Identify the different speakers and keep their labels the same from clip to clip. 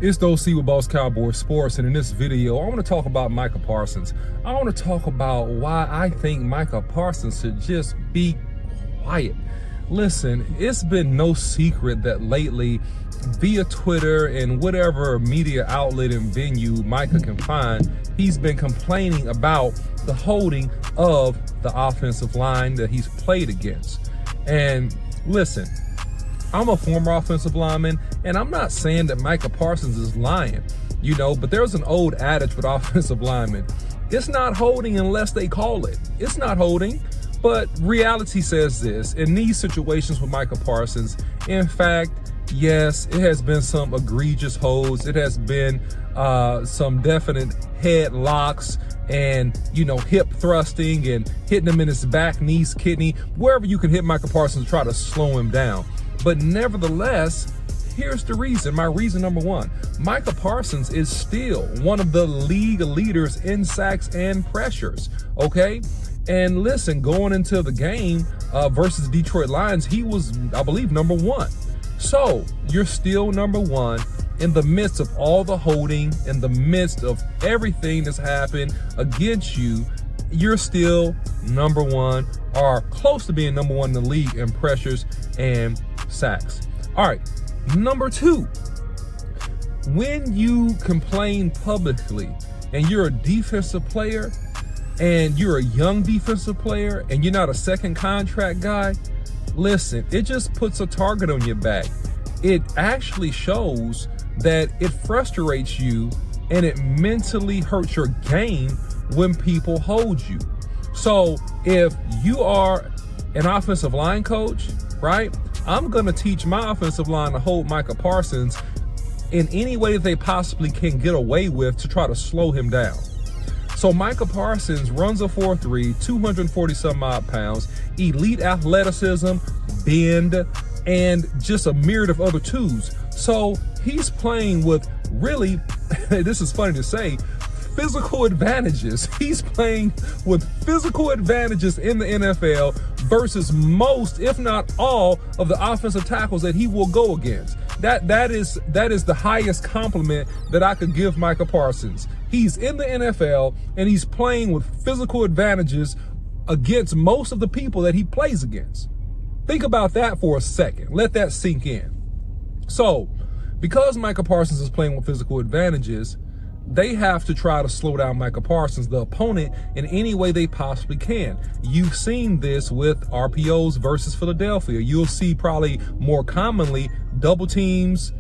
Speaker 1: It's those with Boss Cowboy Sports, and in this video, I want to talk about Micah Parsons. I want to talk about why I think Micah Parsons should just be quiet. Listen, it's been no secret that lately, via Twitter and whatever media outlet and venue Micah can find, he's been complaining about the holding of the offensive line that he's played against. And listen, I'm a former offensive lineman, and I'm not saying that Micah Parsons is lying, but there's an old adage with offensive linemen. It's not holding unless they call it. It's not holding, but reality says this. In these situations with Micah Parsons, in fact, yes, it has been some egregious holds. It has been some definite head locks and, hip thrusting and hitting him in his back, knees, kidney, wherever you can hit Micah Parsons to try to slow him down. But nevertheless, here's the reason. My reason number one, Micah Parsons is still one of the league leaders in sacks and pressures, okay? And listen, going into the game versus Detroit Lions, he was, I believe, number one. So you're still number one in the midst of all the holding, in the midst of everything that's happened against you. You're still number one, or close to being number one in the league in pressures and sacks. All right, number two, when you complain publicly and you're a defensive player and you're a young defensive player and you're not a second contract guy, listen, it just puts a target on your back. It actually shows that it frustrates you and it mentally hurts your game when people hold you. So if you are an offensive line coach, right, I'm going to teach my offensive line to hold Micah Parsons in any way they possibly can get away with to try to slow him down. So Micah Parsons runs a 4.3, 240 some odd pounds, elite athleticism, bend, and just a myriad of other twos. So he's playing with really, this is funny to say, physical advantages. He's playing with physical advantages in the NFL versus most, if not all, of the offensive tackles that he will go against. That is the highest compliment that I could give Micah Parsons. He's in the NFL and he's playing with physical advantages against most of the people that he plays against. Think about that for a second. Let that sink in. So, because Micah Parsons is playing with physical advantages, they have to try to slow down Micah Parsons, the opponent, in any way they possibly can. You've seen this with RPOs versus Philadelphia. You'll see probably more commonly double teams,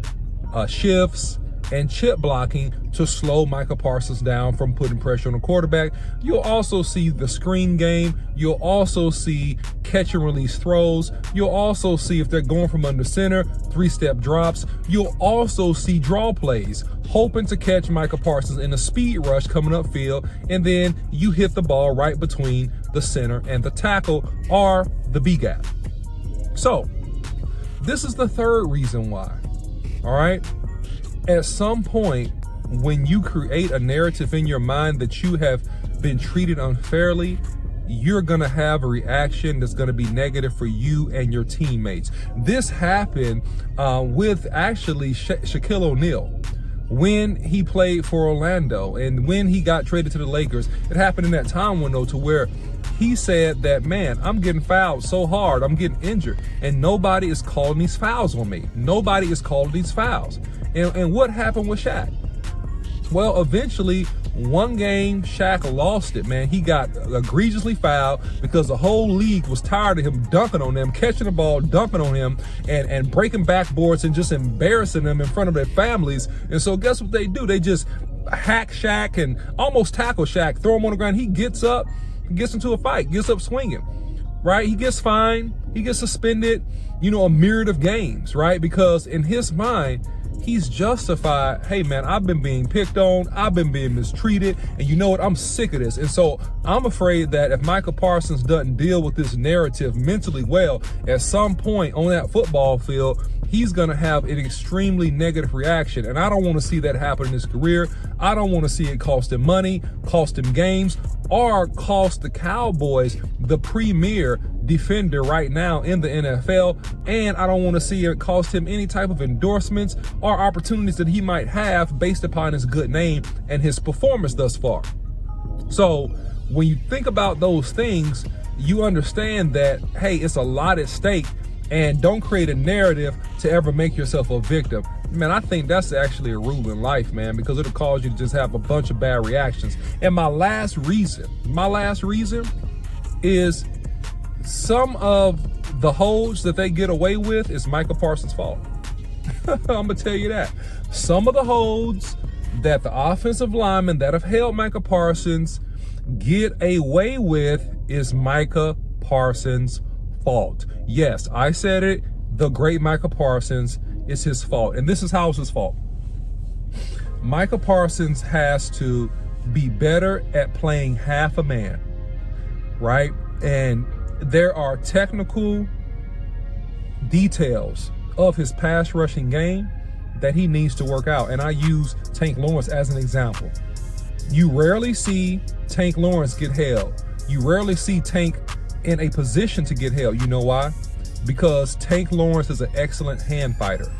Speaker 1: shifts, and chip blocking to slow Micah Parsons down from putting pressure on the quarterback. You'll also see the screen game. You'll also see catch and release throws. You'll also see, if they're going from under center, 3-step drops. You'll also see draw plays, hoping to catch Micah Parsons in a speed rush coming upfield, and then you hit the ball right between the center and the tackle, or the B gap. So this is the third reason why, all right? At some point, when you create a narrative in your mind that you have been treated unfairly, you're going to have a reaction that's going to be negative for you and your teammates. This happened with actually Shaquille O'Neal when he played for Orlando and when he got traded to the Lakers. It happened in that time window to where he said that, man, I'm getting fouled so hard, I'm getting injured, and nobody is calling these fouls on me. Nobody is calling these fouls. And what happened with Shaq? Well, eventually, one game, Shaq lost it, man. He got egregiously fouled because the whole league was tired of him dunking on them, catching the ball, dunking on him, and breaking backboards and just embarrassing them in front of their families. And so guess what they do? They just hack Shaq and almost tackle Shaq, throw him on the ground. He gets up, gets into a fight, gets up swinging, right? He gets fined, he gets suspended, a myriad of games, right? Because in his mind, he's justified, hey man, I've been being picked on, I've been being mistreated, and you know what, I'm sick of this. And so I'm afraid that if Micah Parsons doesn't deal with this narrative mentally well, at some point on that football field, he's going to have an extremely negative reaction. And I don't want to see that happen in his career. I don't want to see it cost him money, cost him games, or cost the Cowboys the premier defender right now in the NFL. And I don't want to see it cost him any type of endorsements or opportunities that he might have based upon his good name and his performance thus far. So when you think about those things, you understand that, hey, it's a lot at stake, and don't create a narrative to ever make yourself a victim. Man, I think that's actually a rule in life, man, because it'll cause you to just have a bunch of bad reactions. And my last reason is some of the holds that they get away with is Micah Parsons' fault. I'm gonna tell you that. Some of the holds that the offensive linemen that have held Micah Parsons get away with is Micah Parsons' fault. Yes, I said it. The great Micah Parsons, is his fault. And this is how it's his fault. Micah Parsons has to be better at playing half a man, right? And there are technical details of his pass rushing game that he needs to work out. And I use Tank Lawrence as an example. You rarely see Tank Lawrence get held. You rarely see Tank in a position to get held. You know why? Because Tank Lawrence is an excellent hand fighter.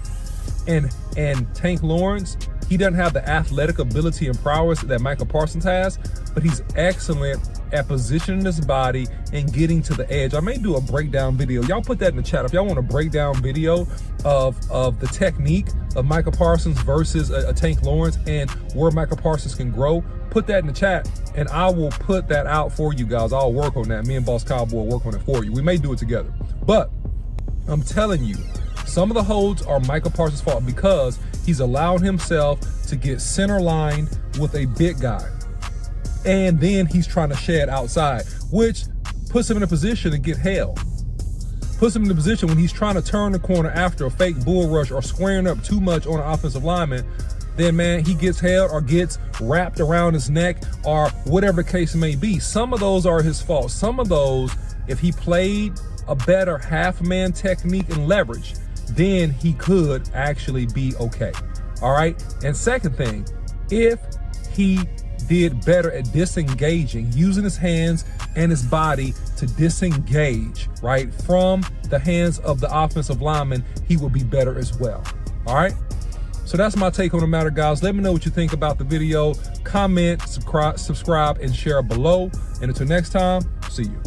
Speaker 1: And Tank Lawrence, he doesn't have the athletic ability and prowess that Micah Parsons has, but he's excellent at positioning his body and getting to the edge. I may do a breakdown video. Y'all put that in the chat. If y'all want a breakdown video of the technique of Micah Parsons versus a Tank Lawrence and where Micah Parsons can grow, put that in the chat and I will put that out for you guys. I'll work on that. Me and Boss Cowboy will work on it for you. We may do it together. But I'm telling you, some of the holds are Micah Parsons' fault because he's allowed himself to get center lined with a big guy. And then he's trying to shed outside, which puts him in a position to get held. Puts him in a position when he's trying to turn the corner after a fake bull rush or squaring up too much on an offensive lineman. Then, man, he gets held or gets wrapped around his neck or whatever the case may be. Some of those are his fault. Some of those, if he played a better half-man technique and leverage, then he could actually be okay. All right? And second thing, if he did better at disengaging, using his hands and his body to disengage, right, from the hands of the offensive lineman, he will be better as well. All right? So that's my take on the matter, guys. Let me know what you think about the video. Comment, subscribe, and share below. And until next time, see you.